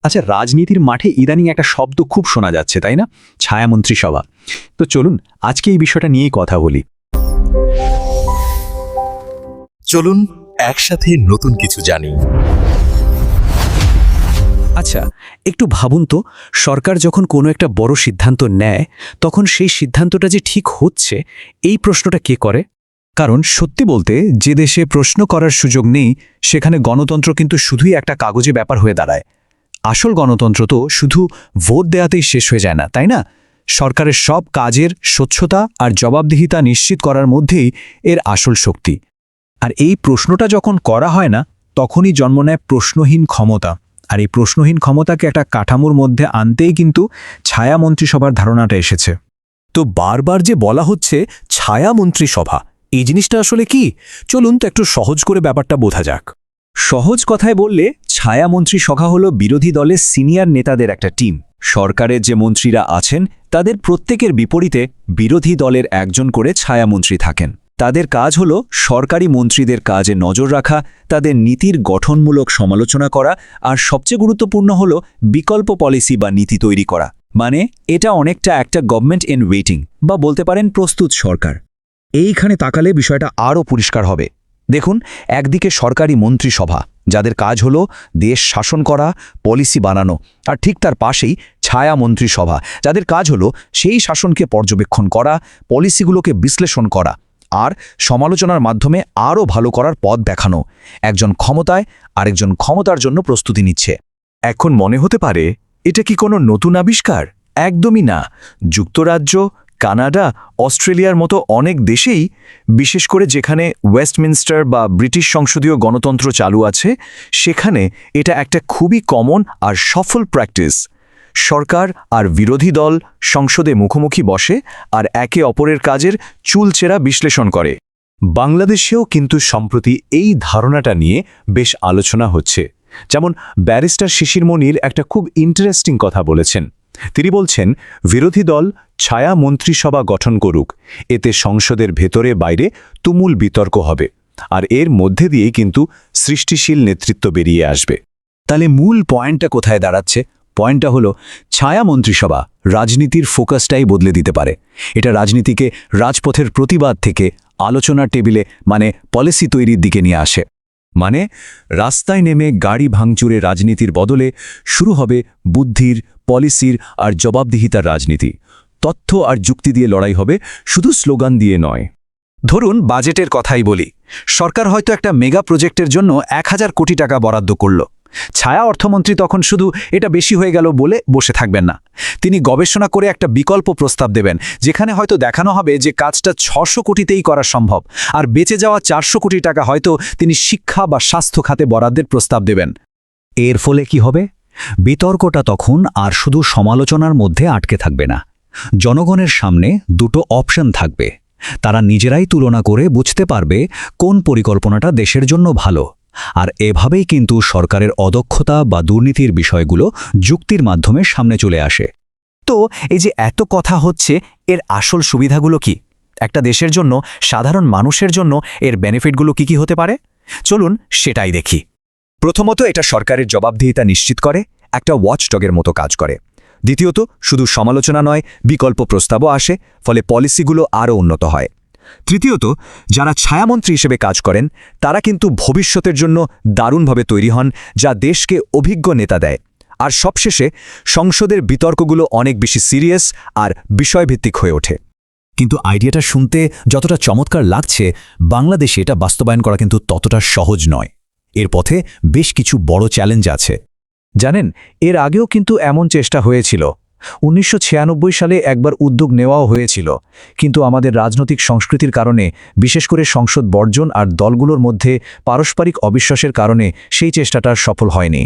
আচ্ছা, রাজনীতির মাঠে ইদানিং একটা শব্দ খুব শোনা যাচ্ছে, তাই না? ছায়ামন্ত্রিসভা। তো চলুন আজকে এই বিষয়টা নিয়েই কথা বলি। চলুন একসাথে নতুন কিছু জানি। আচ্ছা, একটু ভাবুন তো, সরকার যখন কোনো একটা বড় সিদ্ধান্ত নেয় তখন সেই সিদ্ধান্তটা যে ঠিক হচ্ছে এই প্রশ্নটা কে করে? কারণ সত্যি বলতে যে দেশে প্রশ্ন করার সুযোগ নেই সেখানে গণতন্ত্র কিন্তু শুধুই একটা কাগজে ব্যাপার হয়ে দাঁড়ায়। আসল গণতন্ত্র তো শুধু ভোট দেয়াতেই শেষ হয়ে যায় না, তাই না? সরকারের সব কাজের স্বচ্ছতা আর জবাবদিহিতা নিশ্চিত করার মধ্যেই এর আসল শক্তি। আর এই প্রশ্নটা যখন করা হয় না তখনই জন্ম নেয় প্রশ্নহীন ক্ষমতা। আর এই প্রশ্নহীন ক্ষমতাকে একটা কাঠামোর মধ্যে আনতেই কিন্তু ছায়া মন্ত্রিসভার ধারণাটা এসেছে। তো বারবার যে বলা হচ্ছে ছায়া মন্ত্রিসভা, এই জিনিসটা আসলে কি? চলুন তো একটু সহজ করে ব্যাপারটা বোঝা যাক। সহজ কথায় বললে ছায়া মন্ত্রিসভা হল বিরোধী দলের সিনিয়র নেতাদের একটা টিম। সরকারের যে মন্ত্রীরা আছেন তাদের প্রত্যেকের বিপরীতে বিরোধী দলের একজন করে ছায়ামন্ত্রী থাকেন। তাদের কাজ হল সরকারি মন্ত্রীদের কাজে নজর রাখা, তাদের নীতির গঠনমূলক সমালোচনা করা, আর সবচেয়ে গুরুত্বপূর্ণ হল বিকল্প পলিসি বা নীতি তৈরি করা। মানে এটা অনেকটা একটা গভর্নমেন্ট ইন ওয়েটিং, বা বলতে পারেন প্রস্তুত সরকার। এইখানে তাকালে বিষয়টা আরও পরিষ্কার হবে। দেখুন, একদিকে সরকারি মন্ত্রিসভা যাদের কাজ হলো দেশ শাসন করা, পলিসি বানানো, আর ঠিক তার পাশেই ছায়া মন্ত্রিসভা যাদের কাজ হলো সেই শাসনকে পর্যবেক্ষণ করা, পলিসিগুলোকে বিশ্লেষণ করা আর সমালোচনার মাধ্যমে আরও ভালো করার পথ দেখানো। একজন ক্ষমতায় আরেকজন ক্ষমতার জন্য প্রস্তুতি নিচ্ছে। এখন মনে হতে পারে এটা কি কোনো নতুন আবিষ্কার? একদমই না। যুক্তরাজ্য, কানাডা, অস্ট্রেলিয়ার মতো অনেক দেশেই, বিশেষ করে যেখানে ওয়েস্টমিনস্টার বা ব্রিটিশ সংসদীয় গণতন্ত্র চালু আছে, সেখানে এটা একটা খুবই কমন আর সফল প্র্যাকটিস। সরকার আর বিরোধী দল সংসদে মুখোমুখি বসে আর একে অপরের কাজের চুলচেরা বিশ্লেষণ করে। বাংলাদেশেও কিন্তু সম্প্রতি এই ধারণাটা নিয়ে বেশ আলোচনা হচ্ছে। যেমন ব্যারিস্টার শিশির মনির একটা খুব ইন্টারেস্টিং কথা বলেছেন। তিনি বলছেন, বিরোধী দল ছায়া মন্ত্রিসভা গঠন করুক, এতে সংসদের ভেতরে বাইরে তুমুল বিতর্ক হবে, আর এর মধ্যে দিয়েই কিন্তু সৃষ্টিশীল নেতৃত্ব বেরিয়ে আসবে। তাহলে মূল পয়েন্টটা কোথায় দাঁড়াচ্ছে? পয়েন্টটা হলো ছায়া মন্ত্রিসভা রাজনীতির ফোকাসটাই বদলে দিতে পারে। এটা রাজনীতিকে রাজপথের প্রতিবাদ থেকে আলোচনার টেবিলে, মানে পলিসি তৈরির দিকে নিয়ে আসে। মানে রাস্তায় নেমে গাড়ি ভাঙচুরে রাজনীতির বদলে শুরু হবে বুদ্ধির, পলিসির আর জবাবদিহিতার রাজনীতি। তথ্য আর যুক্তি দিয়ে লড়াই হবে, শুধু স্লোগান দিয়ে নয়। ধরুন বাজেটের কথাই বলি। সরকার হয়তো একটা মেগা প্রজেক্টের জন্য 1000 কোটি টাকা বরাদ্দ করল। ছায়া অর্থমন্ত্রী তখন শুধু এটা বেশি হয়ে গেল বলে বসে থাকবেন না। তিনি গবেষণা করে একটা বিকল্প প্রস্তাব দেবেন, যেখানে হয়তো দেখানো হবে যে কাজটা 600 কোটিতেই করা সম্ভব, আর বেঁচে যাওয়া 400 কোটি টাকা হয়তো তিনি শিক্ষা বা স্বাস্থ্য খাতে বরাদ্দের প্রস্তাব দেবেন। এর ফলে কি হবে? বিতর্কটা তখন আর শুধু সমালোচনার মধ্যে আটকে থাকবে না। জনগণের সামনে দুটো অপশন থাকবে। তারা নিজেরাই তুলনা করে বুঝতে পারবে কোন পরিকল্পনাটা দেশের জন্য ভালো। আর এভাবেই কিন্তু সরকারের অদক্ষতা বা দুর্নীতির বিষয়গুলো যুক্তির মাধ্যমে সামনে চলে আসে। তো এই যে এত কথা হচ্ছে, এর আসল সুবিধাগুলো কি? একটা দেশের জন্য, সাধারণ মানুষের জন্য এর বেনিফিটগুলো কি হতে পারে? চলুন সেটাই দেখি। প্রথমত, এটা সরকারের জবাবদিহিতা নিশ্চিত করে, একটা ওয়াচডগের মতো কাজ করে। দ্বিতীয়ত, শুধু সমালোচনা নয়, বিকল্প প্রস্তাবও আসে, ফলে পলিসিগুলো আরও উন্নত হয়। তৃতীয়ত, যারা ছায়ামন্ত্রী হিসেবে কাজ করেন তারা কিন্তু ভবিষ্যতের জন্য দারুণভাবে তৈরি হন, যা দেশকে অভিজ্ঞ নেতা দেয়। আর সবশেষে, সংসদের বিতর্কগুলো অনেক বেশি সিরিয়াস আর বিষয়ভিত্তিক হয়ে ওঠে। কিন্তু আইডিয়াটা শুনতে যতটা চমৎকার লাগছে, বাংলাদেশে এটা বাস্তবায়ন করা কিন্তু ততটা সহজ নয়। এর পথে বেশ কিছু বড় চ্যালেঞ্জ আছে। জানেন, এর আগেও কিন্তু এমন চেষ্টা হয়েছিল। 1996 সালে একবার উদ্যোগ নেওয়াও হয়েছিল, কিন্তু আমাদের রাজনৈতিক সংস্কৃতির কারণে, বিশেষ করে সংসদ বর্জন আর দলগুলোর মধ্যে পারস্পরিক অবিশ্বাসের কারণে সেই চেষ্টাটা সফল হয়নি।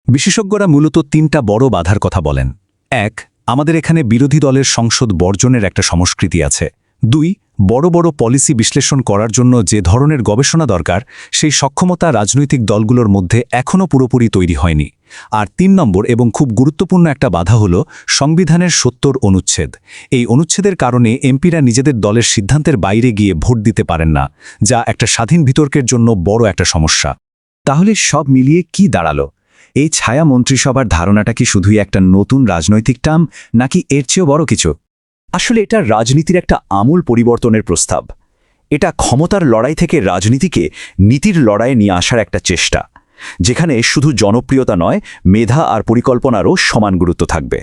বিশেষজ্ঞরা মূলত 3টা বড় বাধার কথা বলেন। 1, আমাদের এখানে বিরোধী দলের সংসদ বর্জনের একটা সংস্কৃতি আছে। 2, বড় বড় পলিসি বিশ্লেষণ করার জন্য যে ধরনের গবেষণা দরকার, সেই সক্ষমতা রাজনৈতিক দলগুলোর মধ্যে এখনও পুরোপুরি তৈরি হয়নি। আর 3 নম্বর এবং খুব গুরুত্বপূর্ণ একটা বাধা হলো সংবিধানের 70 অনুচ্ছেদ। এই অনুচ্ছেদের কারণে এমপিরা নিজেদের দলের সিদ্ধান্তের বাইরে গিয়ে ভোট দিতে পারেন না, যা একটা স্বাধীন বিতর্কের জন্য বড় একটা সমস্যা। তাহলে সব মিলিয়ে কি দাঁড়ালো? এই ছায়া মন্ত্রিসভার ধারণাটা কি শুধুই একটা নতুন রাজনৈতিক টার্ম নাকি এর চেয়েও বড় কিছু? আসলে এটা রাজনীতির একটা আমূল পরিবর্তনের প্রস্তাব। এটা ক্ষমতার লড়াই থেকে রাজনীতিকে নীতির লড়াইয়ে নিয়ে আসার একটা চেষ্টা, যেখানে শুধু জনপ্রিয়তা নয়, মেধা আর পরিকল্পনারও সমান গুরুত্ব থাকবে।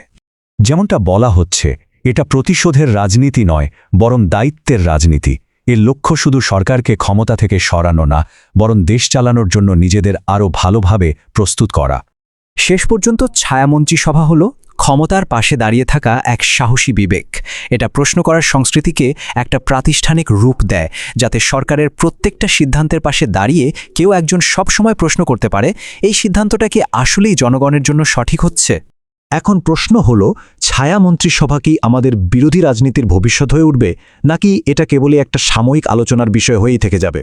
যেমনটা বলা হচ্ছে, এটা প্রতিশোধের রাজনীতি নয়, বরং দায়িত্বের রাজনীতি। এর লক্ষ্য শুধু সরকারকে ক্ষমতা থেকে সরানো না, বরং দেশ চালানোর জন্য নিজেদের আরও ভালোভাবে প্রস্তুত করা। শেষ পর্যন্ত ছায়ামন্ত্রী সভা হল ক্ষমতার পাশে দাঁড়িয়ে থাকা এক সাহসী বিবেক। এটা প্রশ্ন করার সংস্কৃতিকে একটা প্রাতিষ্ঠানিক রূপ দেয়, যাতে সরকারের প্রত্যেকটা সিদ্ধান্তের পাশে দাঁড়িয়ে কেউ একজন সবসময় প্রশ্ন করতে পারে, এই সিদ্ধান্তটা কি আসলেই জনগণের জন্য সঠিক হচ্ছে? এখন প্রশ্ন হল, ছায়া মন্ত্রিসভা কি আমাদের বিরোধী রাজনীতির ভবিষ্যৎ হয়ে উঠবে, নাকি এটা কেবলই একটা সাময়িক আলোচনার বিষয় হয়েই থেকে যাবে?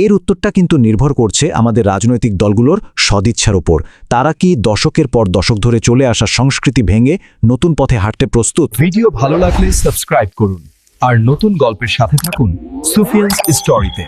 এর উত্তরটা কিন্তু নির্ভর করছে আমাদের রাজনৈতিক দলগুলোর সদিচ্ছার ওপর। তারা কি দশকের পর দশক ধরে চলে আসা সংস্কৃতি ভেঙে নতুন পথে হাঁটতে প্রস্তুত? ভিডিও ভালো লাগলে সাবস্ক্রাইব করুন আর নতুন গল্পের সাথে থাকুন সুফিয়ানস স্টোরিতে।